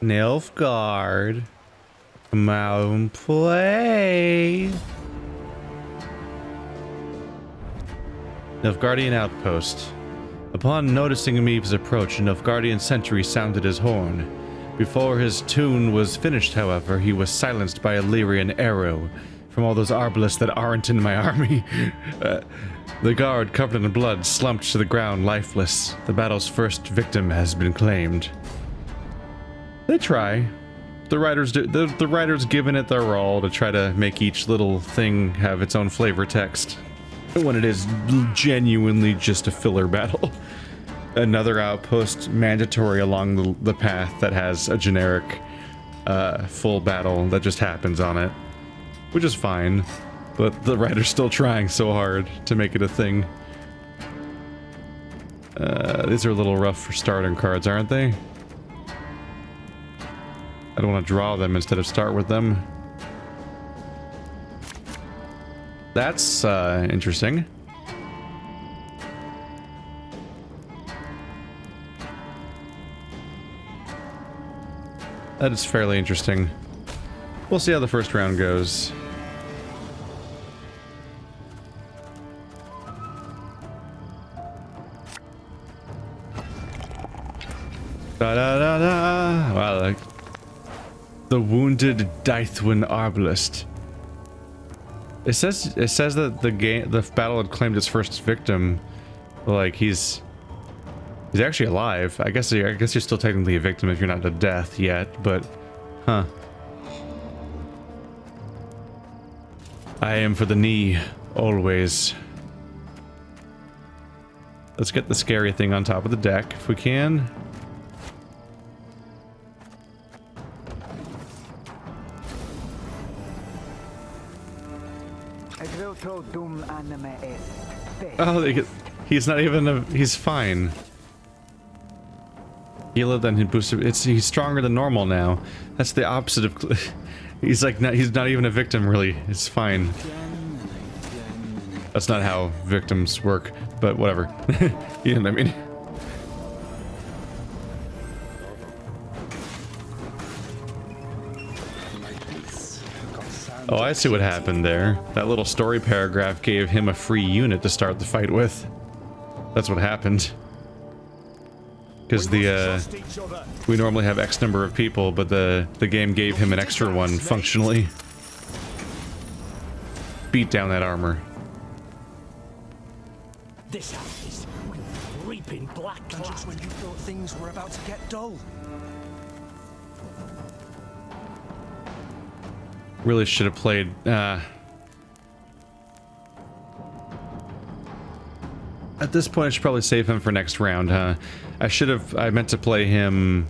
Nilfgaard. Come out and play. Nilfgaardian outpost. Upon noticing Meve's approach, a Nilfgaardian sentry sounded his horn. Before his tune was finished, however, he was silenced by a Lyrian arrow from all those arbalists that aren't in my army. The guard, covered in blood, slumped to the ground, lifeless. The battle's first victim has been claimed. They try. The writers do. The writers giving it their all to try to make each little thing have its own flavor text, when it is genuinely just a filler battle. Another outpost mandatory along the path that has a generic full battle that just happens on it, which is fine, but the writer's still trying so hard to make it a thing. These are a little rough for starting cards, aren't they? I don't want to draw them instead of start with them. That's interesting. That is fairly interesting. We'll see how the first round goes. Da da da da. Wow, like the wounded Dythwin Arbalist. It says that the battle had claimed its first victim. Like he's actually alive. I guess you're still technically a victim if you're not to death yet, but huh. I am for the knee, always. Let's get the scary thing on top of the deck if we can. Oh, he's not even he's fine. Healed and he boosted. He's stronger than normal now. That's the opposite of. He's like he's not even a victim really. It's fine. That's not how victims work, but whatever. You know what I mean? Oh, I see what happened there. That little story paragraph gave him a free unit to start the fight with. That's what happened. Because we normally have X number of people, but the game gave him an extra one functionally. Beat down that armor. This is reaping black. And just when you thought things were about to get dull. Really should have played. At this point, I should probably save him for next round, huh? I meant to play him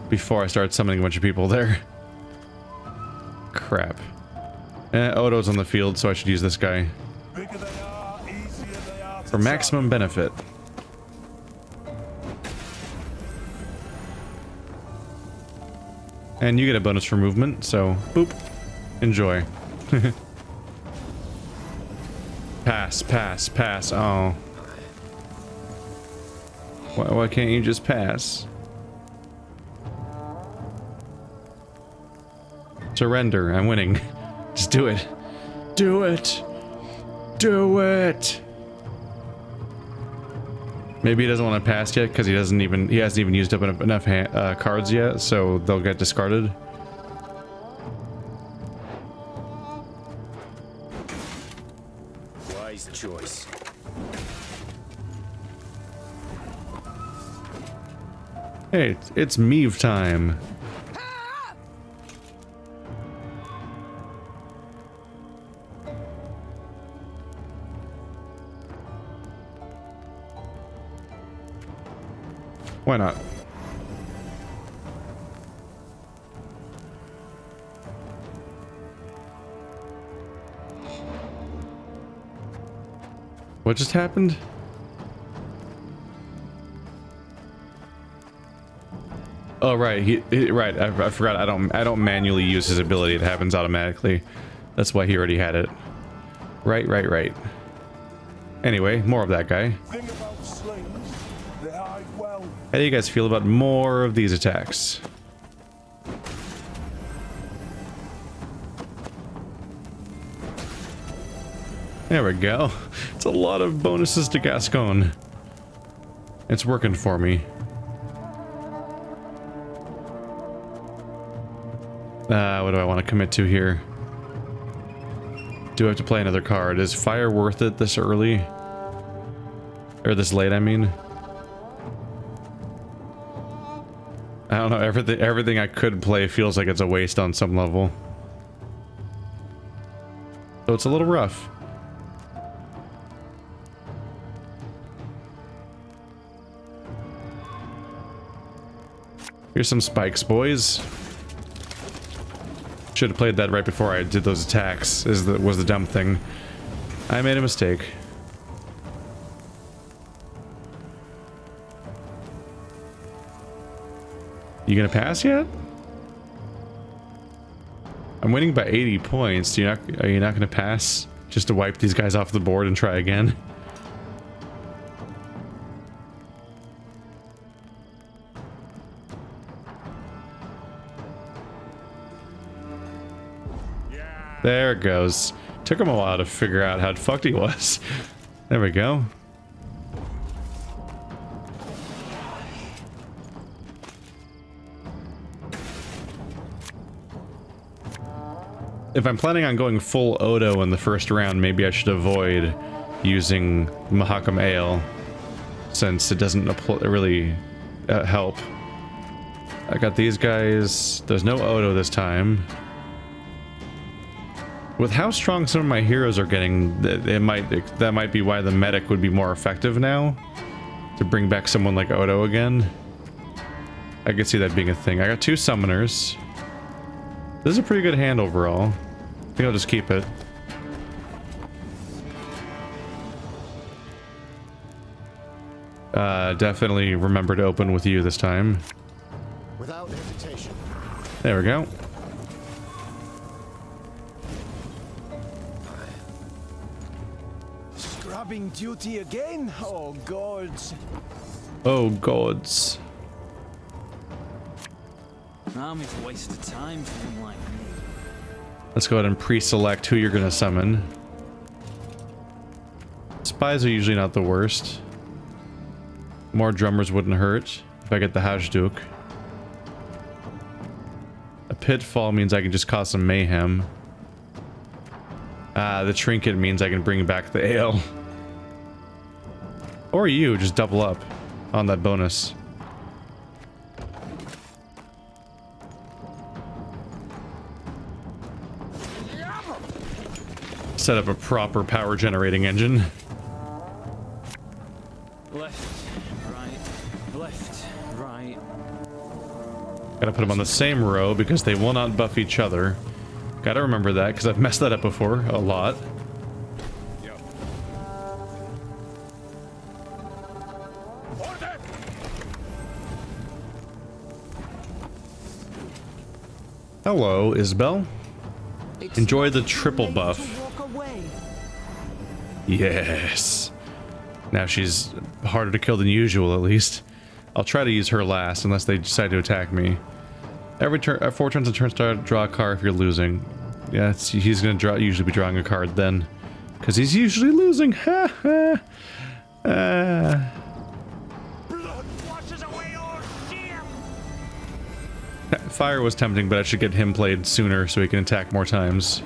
before I started summoning a bunch of people there. Crap. Odo's on the field, so I should use this guy. For maximum benefit. And you get a bonus for movement, so boop. Enjoy. Pass, pass, pass. Oh. Why can't you just pass? Surrender. I'm winning. Just do it. Do it. Do it. Maybe he doesn't want to pass yet because he hasn't even used up enough cards yet, so they'll get discarded. Wise choice. Hey, it's Meve time. Why not? What just happened? Oh right, right. I forgot. I don't manually use his ability. It happens automatically. That's why he already had it. Right. Anyway, more of that guy. How do you guys feel about more of these attacks? There we go. It's a lot of bonuses to Gascon. It's working for me. What do I want to commit to here? Do I have to play another card? Is fire worth it this early? Or this late, I mean? I don't know, everything I could play feels like it's a waste on some level. So it's a little rough. Here's some spikes, boys. Should have played that right before I did those attacks, was the dumb thing. I made a mistake. You gonna pass yet? I'm winning by 80 points. Are you not gonna pass? Just to wipe these guys off the board and try again? There it goes. Took him a while to figure out how fucked he was. There we go. If I'm planning on going full Odo in the first round, maybe I should avoid using Mahakam Ale, since it doesn't really help. I got these guys. There's no Odo this time. With how strong some of my heroes are getting, that might be why the medic would be more effective now, to bring back someone like Odo again. I could see that being a thing. I got 2 summoners. This is a pretty good hand overall. I think I'll just keep it. Definitely remember to open with you this time. Without hesitation. There we go. Scrubbing duty again? Oh, gods. Oh, gods. Army's a waste of time for him like me. Let's go ahead and pre-select who you're going to summon. Spies are usually not the worst. More drummers wouldn't hurt if I get the Hajduke. A pitfall means I can just cause some mayhem. The trinket means I can bring back the ale. Or you, just double up on that bonus. Set up a proper power generating engine. Left, right. Gotta put them on the same row because they will not buff each other. Gotta remember that because I've messed that up before a lot. Yep. Hello, Isabel. Enjoy the triple buff. Yes. Now she's harder to kill than usual, at least. I'll try to use her last, unless they decide to attack me. Every turn, 4 turns a turn start, draw a card if you're losing. Yeah, he's gonna usually be drawing a card then, because he's usually losing. Ha ha. Blood washes away all shame. Fire was tempting, but I should get him played sooner so he can attack more times.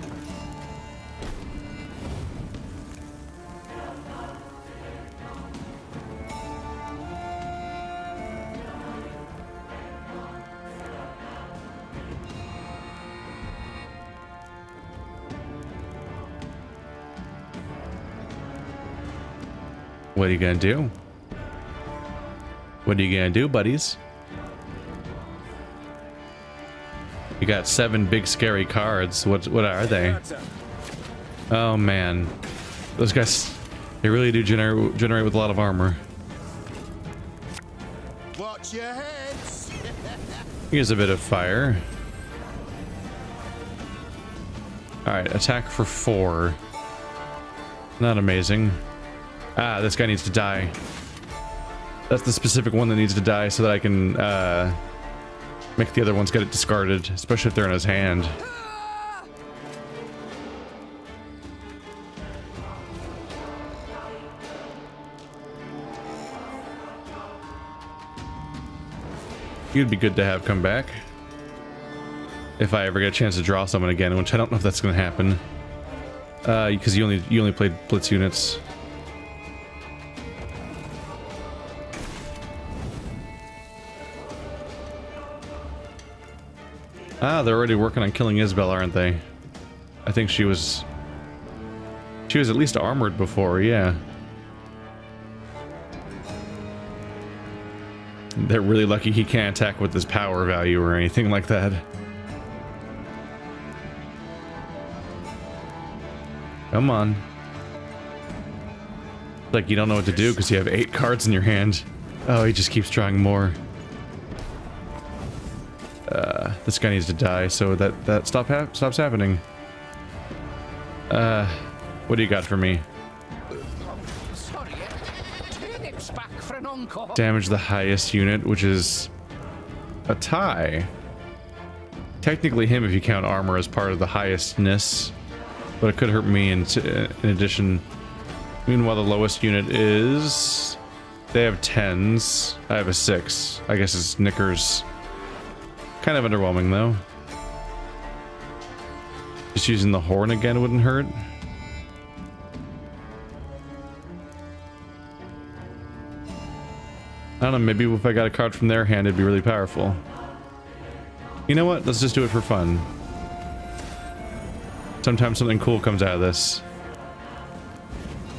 What are you gonna do? What are you gonna do, buddies? You got 7 big scary cards. What are they? Oh man, those guys, they really do generate with a lot of armor. Watch your heads. Here's a bit of fire. All right, attack for 4. Not amazing. Ah, this guy needs to die. That's the specific one that needs to die so that I can make the other ones get it discarded, especially if they're in his hand. You'd be good to have come back. If I ever get a chance to draw someone again, which I don't know if that's going to happen. Because you only played blitz units. Ah, they're already working on killing Isabel, aren't they? I think she was at least armored before, yeah. They're really lucky he can't attack with his power value or anything like that. Come on. Like you don't know what to do because you have 8 cards in your hand. Oh, he just keeps drawing more. This guy needs to die so that stops happening. What do you got for me? Sorry, turnips back for an encore. Damage the highest unit, which is a tie. Technically him if you count armor as part of the highestness, but it could hurt me in addition. Meanwhile, the lowest unit is... They have 10s. I have a 6. I guess it's knickers. Kind of underwhelming though. Just using the horn again wouldn't hurt. I don't know, maybe if I got a card from their hand it'd be really powerful. You know what? Let's just do it for fun. Sometimes something cool comes out of this.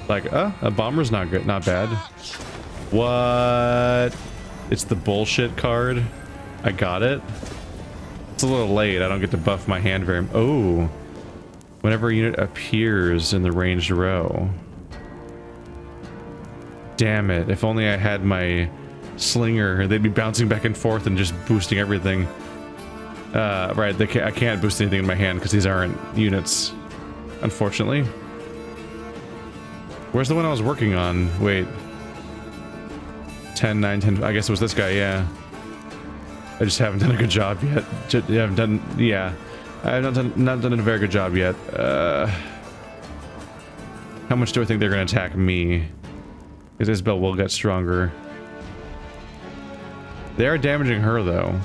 Like, a bomber's not good, not bad. What? It's the bullshit card. I got it. It's a little late. I don't get to buff my hand very... Oh. Whenever a unit appears in the ranged row. Damn it. If only I had my slinger, they'd be bouncing back and forth and just boosting everything. Right, I can't boost anything in my hand because these aren't units, unfortunately. Where's the one I was working on? Wait. 10, 9, 10... I guess it was this guy, yeah. I just haven't done a good job yet. I have not done a very good job yet. How much do I think they're going to attack me? Because Isabel will get stronger. They are damaging her, though.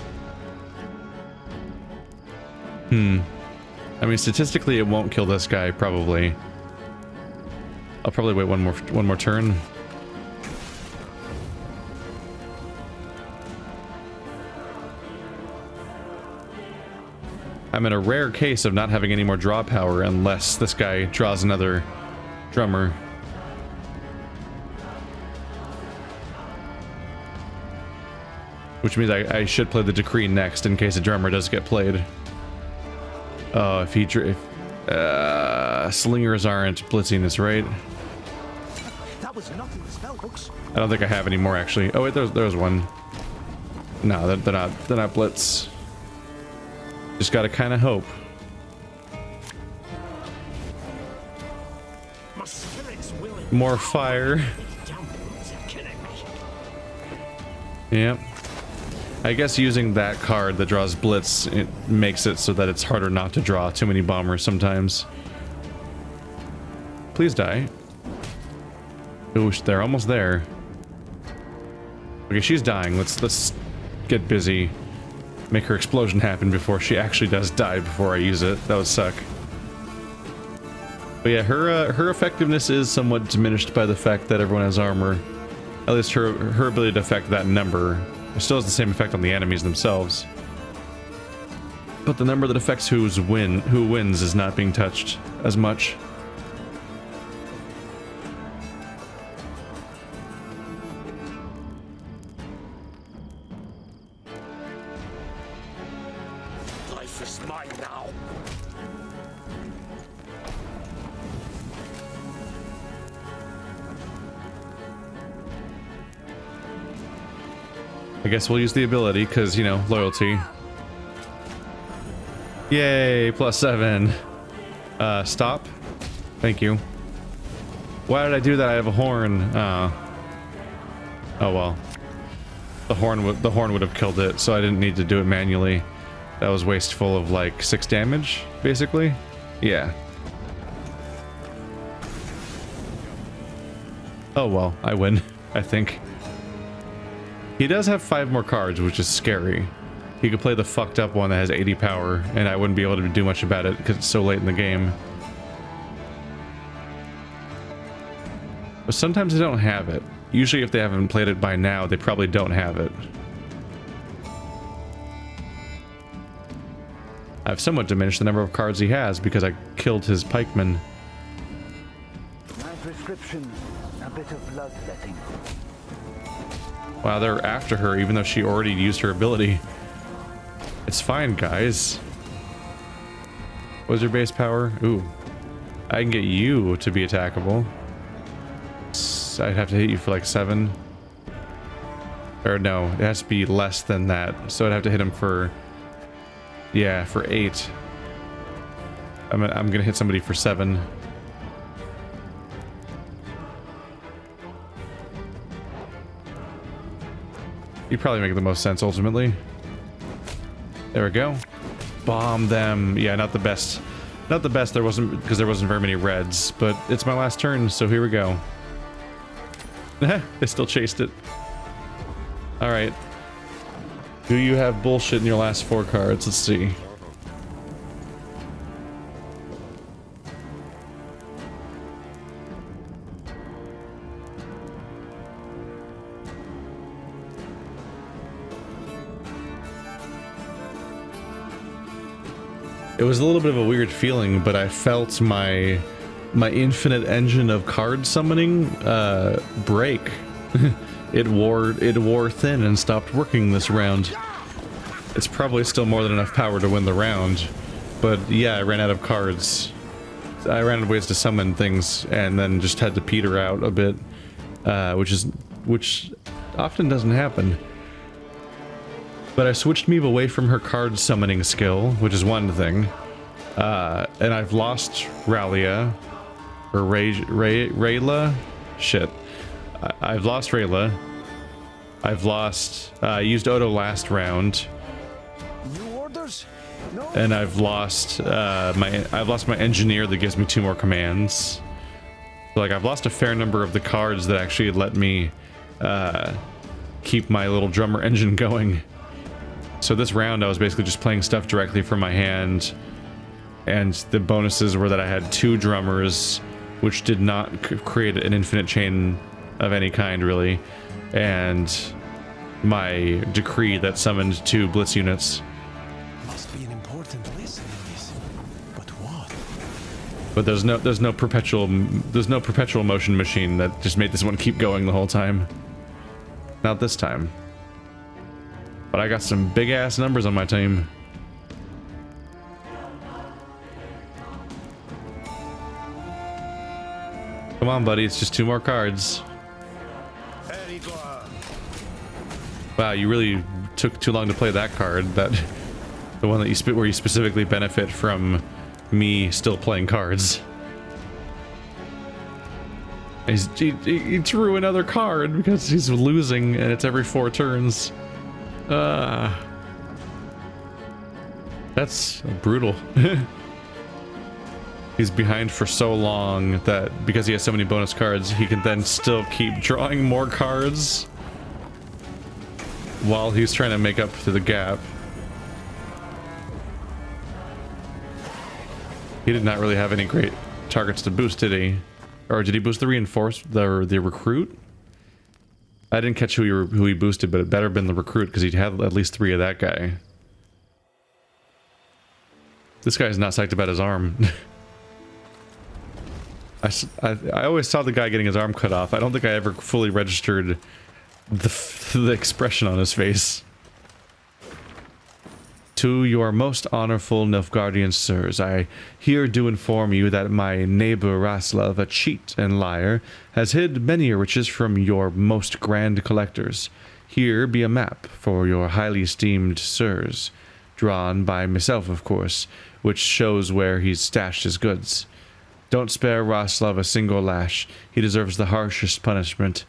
I mean, statistically, it won't kill this guy, probably. I'll probably wait one more turn. I'm in a rare case of not having any more draw power unless this guy draws another drummer. Which means I should play the decree next in case a drummer does get played. Oh, if slingers aren't blitzing this, right? That was nothing but spell books. I don't think I have any more actually. Oh wait, there's one. No, they're not blitz. Just gotta kind of hope. My spirit's willing. More fire. Damn boots are killing me. Yep. I guess using that card that draws blitz, it makes it so that it's harder not to draw too many bombers sometimes. Please die. Ooh, they're almost there. Okay, she's dying. Let's get busy. Make her explosion happen before she actually does die before I use it. That would suck. But yeah, her effectiveness is somewhat diminished by the fact that everyone has armor. At least her ability to affect that number. It still has the same effect on the enemies themselves. But the number that affects who wins is not being touched as much. Life is mine now. I guess we'll use the ability, because, you know, loyalty. Yay, +7. Stop. Thank you. Why did I do that? I have a horn. Oh well. The horn would have killed it, so I didn't need to do it manually. That was wasteful of like 6 damage, basically. Yeah. Oh well, I win, I think. He does have 5 more cards, which is scary. He could play the fucked up one that has 80 power, and I wouldn't be able to do much about it because it's so late in the game. But sometimes they don't have it. Usually if they haven't played it by now, they probably don't have it. I've somewhat diminished the number of cards he has because I killed his pikeman. My prescription, a bit of bloodletting. Wow, they're after her even though she already used her ability. It's fine, guys. What's your base power? Ooh. I can get you to be attackable. I'd have to hit you for like 7. Or no, it has to be less than that. So I'd have to hit him for... yeah, for 8. I'm gonna hit somebody for 7. You probably make the most sense ultimately. There we go. Bomb them. Yeah, not the best. Not the best. There wasn't, because there wasn't very many reds, but it's my last turn, so here we go. They still chased it. All right. Do you have bullshit in your last 4 cards? Let's see. It was a little bit of a weird feeling, but I felt my infinite engine of card summoning break. It wore thin and stopped working this round. It's probably still more than enough power to win the round, but yeah, I ran out of cards. I ran out of ways to summon things, and then just had to peter out a bit, which often doesn't happen. But I switched Meve away from her card summoning skill, which is one thing, and I've lost Rallia, or Rayla? Shit. I've lost Rayla. I've lost, I used Odo last round. New orders? No. And I've lost my engineer that gives me 2 more commands. So, like, I've lost a fair number of the cards that actually let me keep my little drummer engine going. So this round I was basically just playing stuff directly from my hand, and the bonuses were that I had 2 drummers, which did not create an infinite chain of any kind really, and my decree that summoned 2 blitz units. Must be an important lesson in this. But what? But there's no perpetual motion machine that just made this one keep going the whole time. Not this time. But I got some big ass numbers on my team. Come on, buddy, it's just 2 more cards. Wow, you really took too long to play that card. The one that where you specifically benefit from me still playing cards. He drew another card because he's losing, and it's every 4 turns. That's brutal. He's behind for so long that because he has so many bonus cards, he can then still keep drawing more cards while he's trying to make up to the gap. He did not really have any great targets to boost, did he? Or did he boost the the recruit? I didn't catch who he boosted, but it better have been the recruit because he'd had at least 3 of that guy. This guy's not psyched about his arm. I always saw the guy getting his arm cut off. I don't think I ever fully registered the expression on his face. To your most honorful Nilfgaardian sirs, I here do inform you that my neighbor Raslav, a cheat and liar, has hid many riches from your most grand collectors. Here be a map for your highly esteemed sirs, drawn by myself, of course, which shows where he's stashed his goods. Don't spare Raslav a single lash. He deserves the harshest punishment.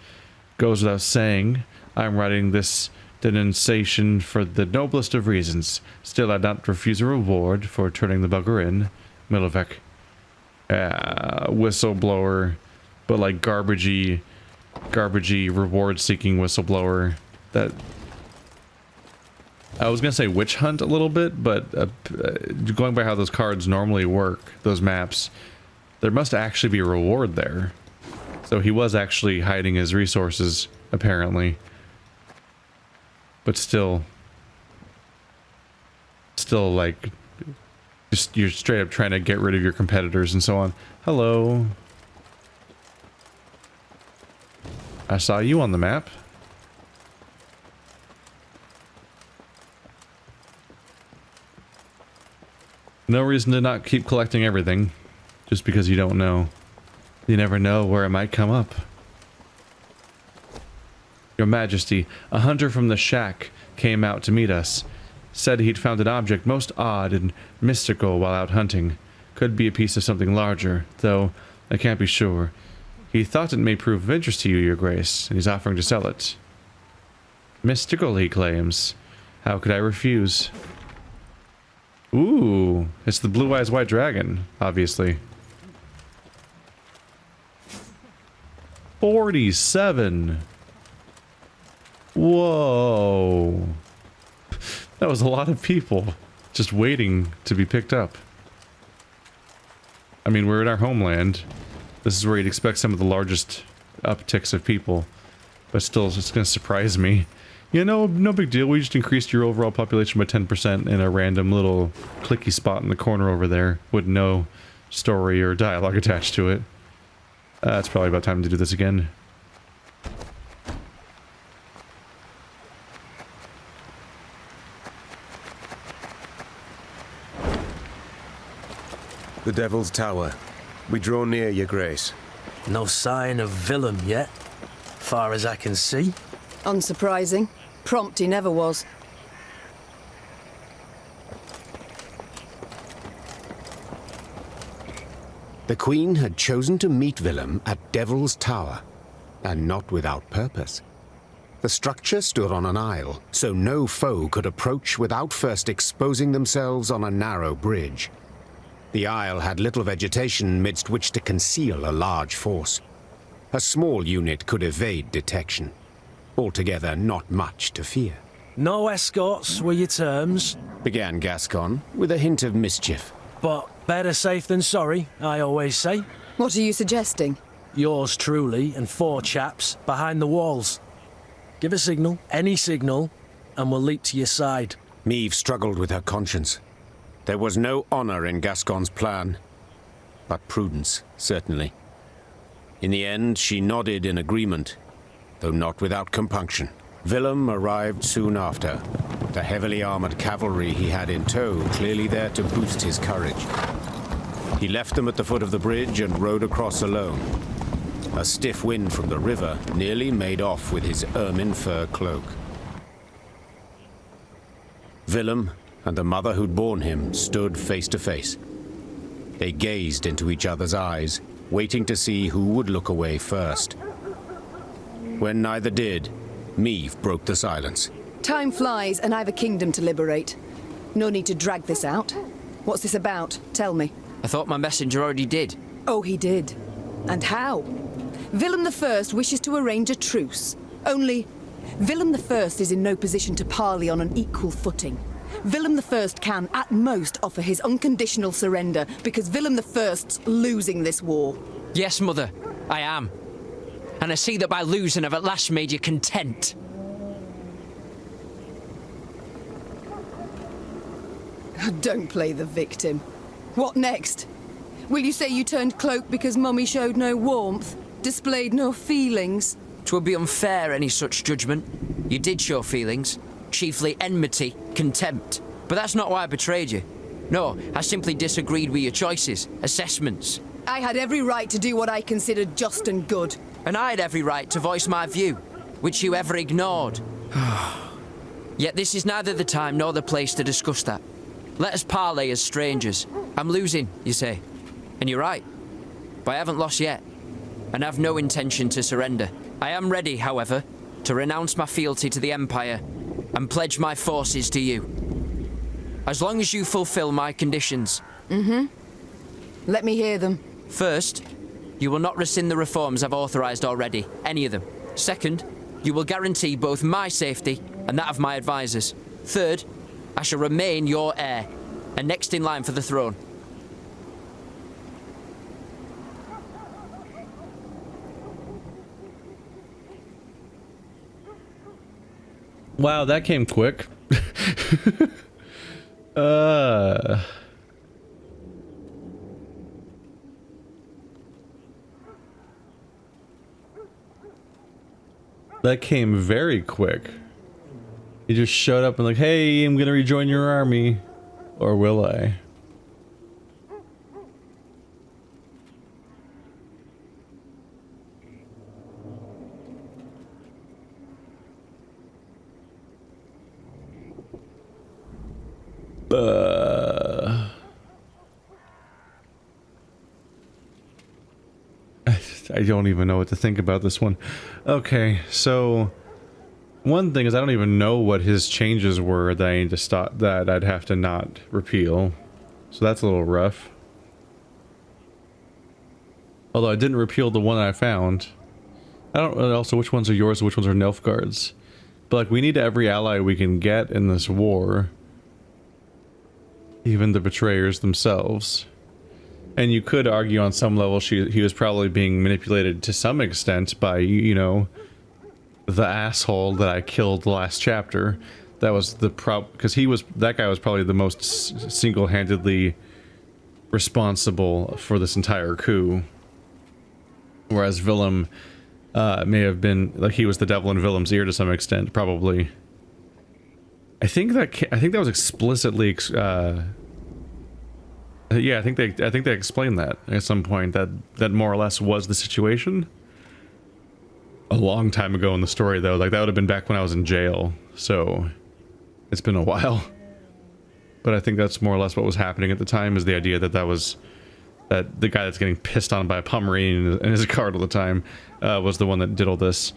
Goes without saying, I'm writing this denunciation for the noblest of reasons. Still, I'd not refuse a reward for turning the bugger in. Milivek. Whistleblower, but like garbagey reward-seeking whistleblower that I was gonna say witch hunt a little bit, but going by how those cards normally work, those maps, there must actually be a reward there. So he was actually hiding his resources, apparently. But still like, just you're straight up trying to get rid of your competitors and so on. Hello. I saw you on the map. No reason to not keep collecting everything, just because you don't know. You never know where it might come up. Your Majesty, a hunter from the shack came out to meet us. Said he'd found an object most odd and mystical while out hunting. Could be a piece of something larger, though I can't be sure. He thought it may prove of interest to you, Your Grace, and he's offering to sell it. Mystical, he claims. How could I refuse? Ooh, it's the Blue Eyes White Dragon, obviously. 47. Whoa. That was a lot of people just waiting to be picked up. I mean, we're in our homeland. This is where you'd expect some of the largest upticks of people. But still, it's going to surprise me. You know, no big deal. We just increased your overall population by 10% in a random little clicky spot in the corner over there with no story or dialogue attached to it. It's probably about time to do this again. The Devil's Tower. We draw near, Your Grace. No sign of Willem yet, far as I can see. Unsurprising. Prompt he never was. The Queen had chosen to meet Willem at Devil's Tower, and not without purpose. The structure stood on an isle, so no foe could approach without first exposing themselves on a narrow bridge. The isle had little vegetation midst which to conceal a large force. A small unit could evade detection. Altogether, not much to fear. No escorts were your terms, Began Gascon, with a hint of mischief. but better safe than sorry, I always say. What are you suggesting? Yours truly and 4 chaps behind the walls. Give a signal, any signal, and we'll leap to your side. Meve struggled with her conscience. There was no honor in Gascon's plan, but prudence, certainly. In the end, she nodded in agreement, though not without compunction. Willem arrived soon after, the heavily armored cavalry he had in tow clearly there to boost his courage. He left them at the foot of the bridge and rode across alone. A stiff wind from the river nearly made off with his ermine fur cloak. Willem and the mother who'd borne him stood face to face. They gazed into each other's eyes, waiting to see who would look away first. When neither did, Meve broke the silence. Time flies, and I've a kingdom to liberate. No need to drag this out. What's this about? Tell me. I thought my messenger already did. Oh, he did. And how? Willem I wishes to arrange a truce. Only, Willem I is in no position to parley on an equal footing. Willem I can, at most, offer his unconditional surrender, because Willem I's losing this war. Yes, Mother, I am. And I see that by losing I've at last made you content. Don't play the victim. What next? Will you say you turned cloak because Mummy showed no warmth, displayed no feelings? 'Twould be unfair, any such judgment. You did show feelings, chiefly enmity, contempt. But that's not why I betrayed you. No, I simply disagreed with your choices, assessments. I had every right to do what I considered just and good. And I had every right to voice my view, which you ever ignored. Yet this is neither the time nor the place to discuss that. Let us parley as strangers. I'm losing, you say. And you're right. But I haven't lost yet. And have no intention to surrender. I am ready, however, to renounce my fealty to the Empire and pledge my forces to you. As long as you fulfill my conditions. Let me hear them. First, you will not rescind the reforms I've authorized already, any of them. Second, you will guarantee both my safety and that of my advisors. Third, I shall remain your heir, and next in line for the throne. Wow, that came quick. That came very quick. He just showed up and like, hey, I'm gonna rejoin your army. Or will I? I don't even know what to think about this one. Okay, so one thing is I don't even know what his changes were that I need to stop, that I'd have to not repeal. So that's a little rough. Although I didn't repeal the one I found. I don't know also which ones are yours and which ones are Nilfgaard's. But like, we need every ally we can get in this war. Even the betrayers themselves. And you could argue on some level he was probably being manipulated to some extent by, you know, the asshole that I killed last chapter. That was the because that guy was probably the most single-handedly responsible for this entire coup. Whereas Willem may have been, like, he was the devil in Willem's ear to some extent, probably. I think that was explicitly yeah, I think they explained that at some point, that more or less was the situation. A long time ago in the story, though. Like, that would have been back when I was in jail, so it's been a while. But I think that's more or less what was happening at the time, is the idea that that the guy that's getting pissed on by a Pomeranian in his cart all the time was the one that did all this.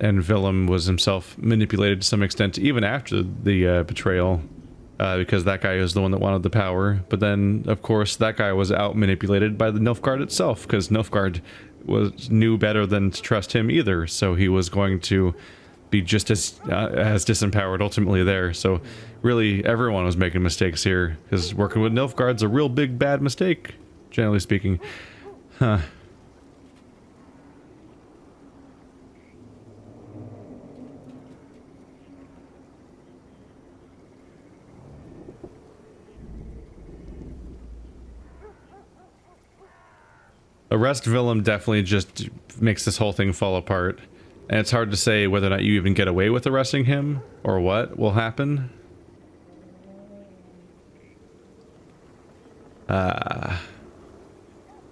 And Willem was himself manipulated to some extent, even after the betrayal. Because that guy is the one that wanted the power. But then, of course, that guy was out-manipulated by the Nilfgaard itself, because Nilfgaard knew better than to trust him either, so he was going to be just as disempowered ultimately there. So really, everyone was making mistakes here, because working with Nilfgaard's a real big bad mistake, generally speaking. Huh. Arrest Willem definitely just makes this whole thing fall apart. And it's hard to say whether or not you even get away with arresting him, or what will happen.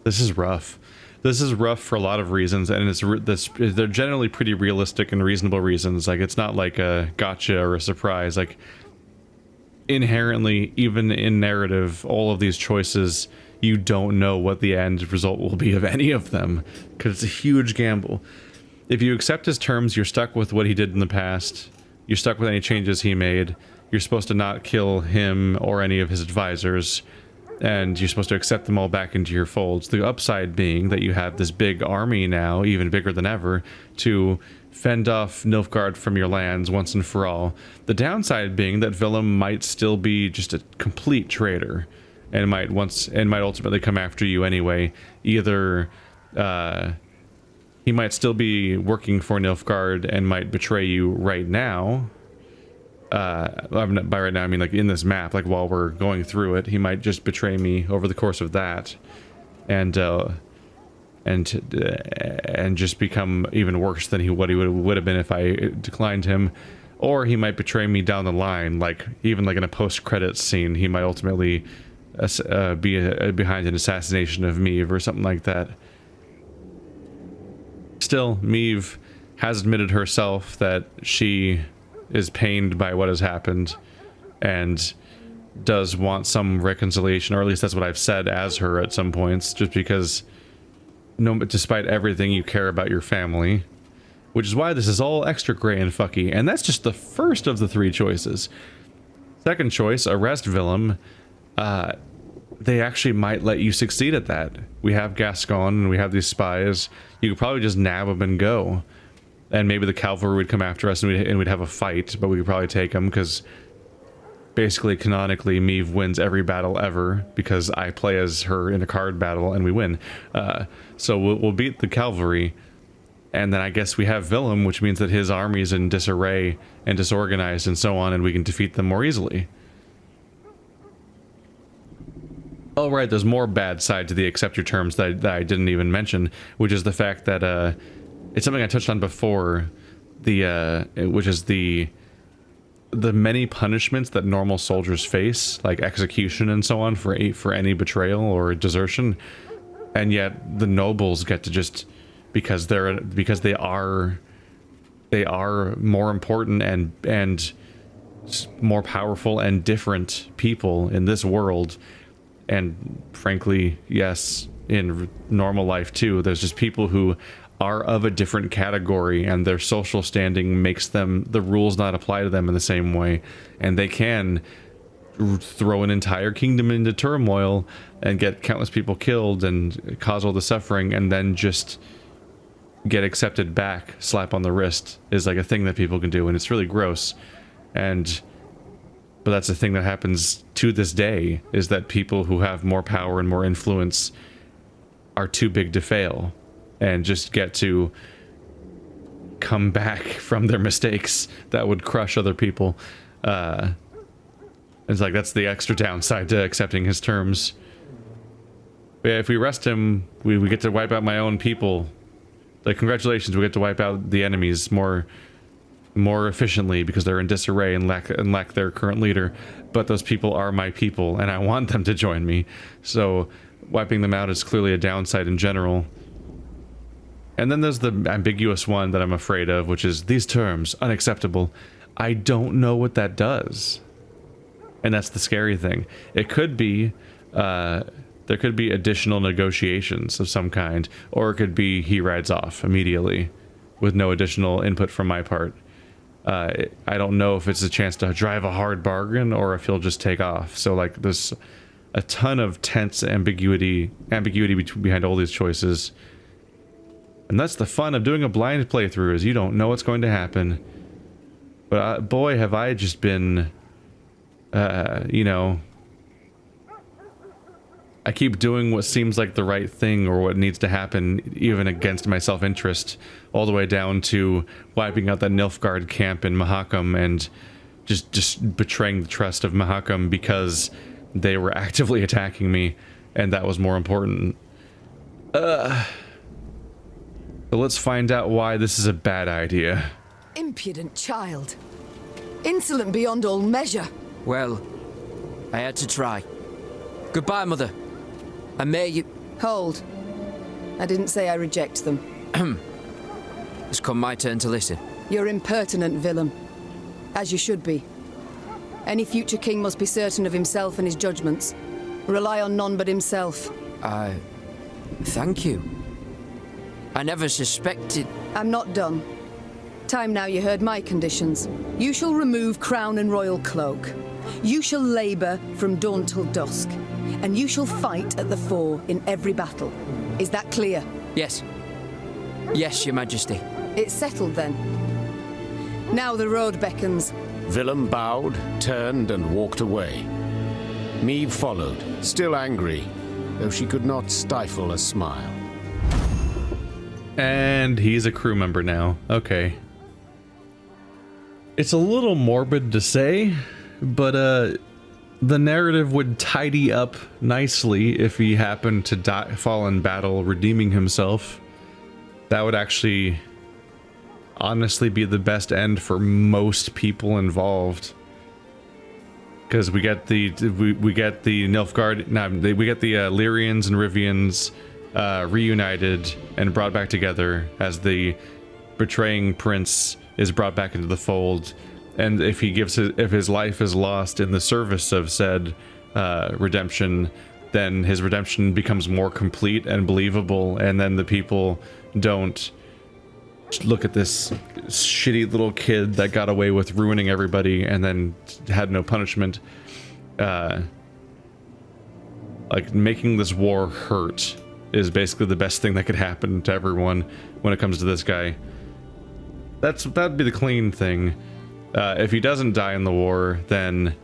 This is rough. This is rough for a lot of reasons, and they're generally pretty realistic and reasonable reasons. Like, it's not like a gotcha or a surprise. Like, inherently, even in narrative, all of these choices, you don't know what the end result will be of any of them, because it's a huge gamble. If you accept his terms, you're stuck with what he did in the past. You're stuck with any changes he made. You're supposed to not kill him or any of his advisors, and you're supposed to accept them all back into your folds. The upside being that you have this big army now, even bigger than ever, to fend off Nilfgaard from your lands once and for all. The downside being that Willem might still be just a complete traitor, and might ultimately come after you anyway. Either he might still be working for Nilfgaard and might betray you right now. By right now I mean like in this map, like while we're going through it, he might just betray me over the course of that, and just become even worse than what he would have been if I declined him. Or he might betray me down the line, like even like in a post-credits scene, he might ultimately be behind an assassination of Meve or something like that. Still, Meve has admitted herself that she is pained by what has happened and does want some reconciliation, or at least that's what I've said as her at some points, just because despite everything, you care about your family, which is why this is all extra gray and fucky. And that's just the first of the three choices. Second choice, arrest Willem. They actually might let you succeed at that. We have Gascon and we have these spies. You could probably just nab them and go. and maybe the cavalry would come after us, and we'd have a fight, but we could probably take them, because basically, canonically, Meve wins every battle ever, because I play as her in a card battle, and we win. So we'll beat the cavalry, and then I guess we have Willem, which means that his army is in disarray and disorganized and so on, and we can defeat them more easily. Oh, right, there's more bad side to the accept your terms that I didn't even mention, which is the fact that it's something I touched on before, which is the many punishments that normal soldiers face, like execution and so on, for any betrayal or desertion, and yet the nobles get to just, because they are more important and more powerful and different people in this world. And frankly, yes, in normal life too, there's just people who are of a different category, and their social standing makes them, the rules not apply to them in the same way, and they can throw an entire kingdom into turmoil and get countless people killed and cause all the suffering, and then just get accepted back. Slap on the wrist is like a thing that people can do, and it's really gross. But that's the thing that happens to this day, is that people who have more power and more influence are too big to fail and just get to come back from their mistakes that would crush other people. It's like, that's the extra downside to accepting his terms. But yeah, if we arrest him, we get to wipe out my own people. Like, congratulations, we get to wipe out the enemies more efficiently, because they're in disarray and lack their current leader. But those people are my people, and I want them to join me. So wiping them out is clearly a downside in general. And then there's the ambiguous one that I'm afraid of, which is these terms, unacceptable. I don't know what that does. And that's the scary thing. It could be, there could be additional negotiations of some kind, or it could be he rides off immediately with no additional input from my part. I don't know if it's a chance to drive a hard bargain or if he'll just take off. So like, there's a ton of tense ambiguity behind all these choices. And that's the fun of doing a blind playthrough, is you don't know what's going to happen. But boy, have I just been, you know, I keep doing what seems like the right thing or what needs to happen, even against my self-interest, all the way down to wiping out that Nilfgaard camp in Mahakam and just betraying the trust of Mahakam because they were actively attacking me, and that was more important. So let's find out why this is a bad idea. Impudent child. Insolent beyond all measure. Well, I had to try. Goodbye, Mother. And may you... Hold. I didn't say I reject them. It's come my turn to listen. You're impertinent, Willem. As you should be. Any future king must be certain of himself and his judgments. Rely on none but himself. Thank you. I never suspected... I'm not done. Time now you heard my conditions. You shall remove crown and royal cloak. You shall labor from dawn till dusk. And you shall fight at the fore in every battle. Is that clear? Yes. Yes, Your Majesty. It's settled then. Now the road beckons. Willem bowed, turned, and walked away. Meve followed, still angry, though she could not stifle a smile. And he's a crew member now. Okay. It's a little morbid to say, but the narrative would tidy up nicely if he happened to fall in battle, redeeming himself. That would actually honestly be the best end for most people involved. Because we get the Nilfgaard, we get the Lyrians and Rivians reunited and brought back together as the betraying prince is brought back into the fold. And if his life is lost in the service of said redemption, then his redemption becomes more complete and believable, and then the people don't look at this shitty little kid that got away with ruining everybody and then had no punishment. Like, making this war hurt is basically the best thing that could happen to everyone when it comes to this guy. That'd be the clean thing. If he doesn't die in the war, then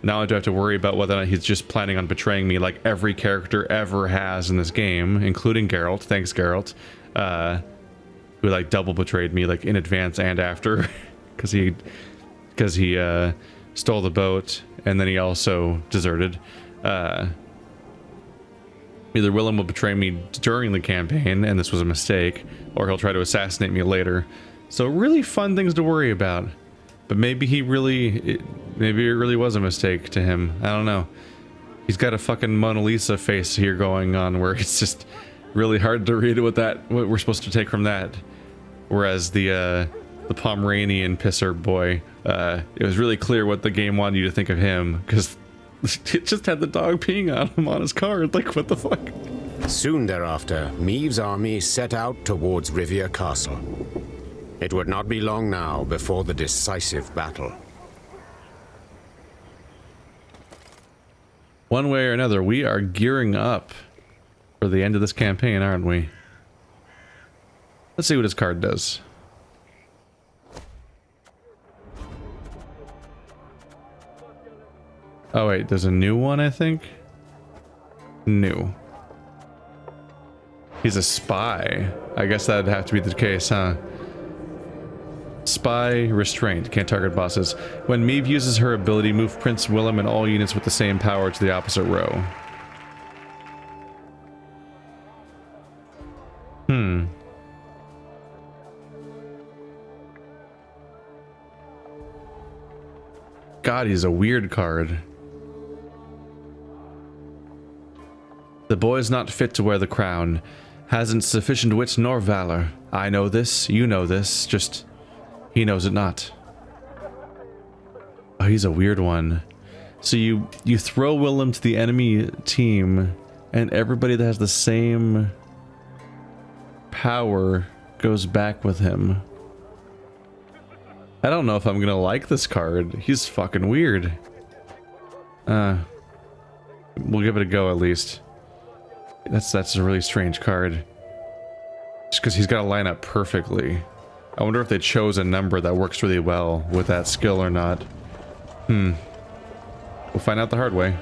now I do have to worry about whether or not he's just planning on betraying me like every character ever has in this game, including Geralt. Thanks, Geralt. Who like double betrayed me like in advance and after, because he stole the boat and then he also deserted. Either Willem will betray me during the campaign and this was a mistake, or he'll try to assassinate me later. So really fun things to worry about. But maybe it really was a mistake to him. I don't know. He's got a fucking Mona Lisa face here going on where it's just really hard to read what we're supposed to take from that. Whereas the Pomeranian pisser boy, it was really clear what the game wanted you to think of him, because it just had the dog peeing on him on his card. Like, what the fuck? Soon thereafter, Meve's army set out towards Rivia Castle. It would not be long now before the decisive battle. One way or another, we are gearing up for the end of this campaign, aren't we? Let's see what his card does. Oh wait, there's a new one, I think? New. He's a spy. I guess that'd have to be the case, huh? Spy restraint. Can't target bosses. When Meve uses her ability, move Prince Willem and all units with the same power to the opposite row. God, he's a weird card. The boy's not fit to wear the crown. Hasn't sufficient wit nor valor. I know this, you know this, just he knows it not. Oh, he's a weird one. So you throw Willem to the enemy team, and everybody that has the same power goes back with him. I don't know if I'm gonna like this card. He's fucking weird. We'll give it a go at least. That's a really strange card. Just because he's got to line up perfectly. I wonder if they chose a number that works really well with that skill or not. We'll find out the hard way.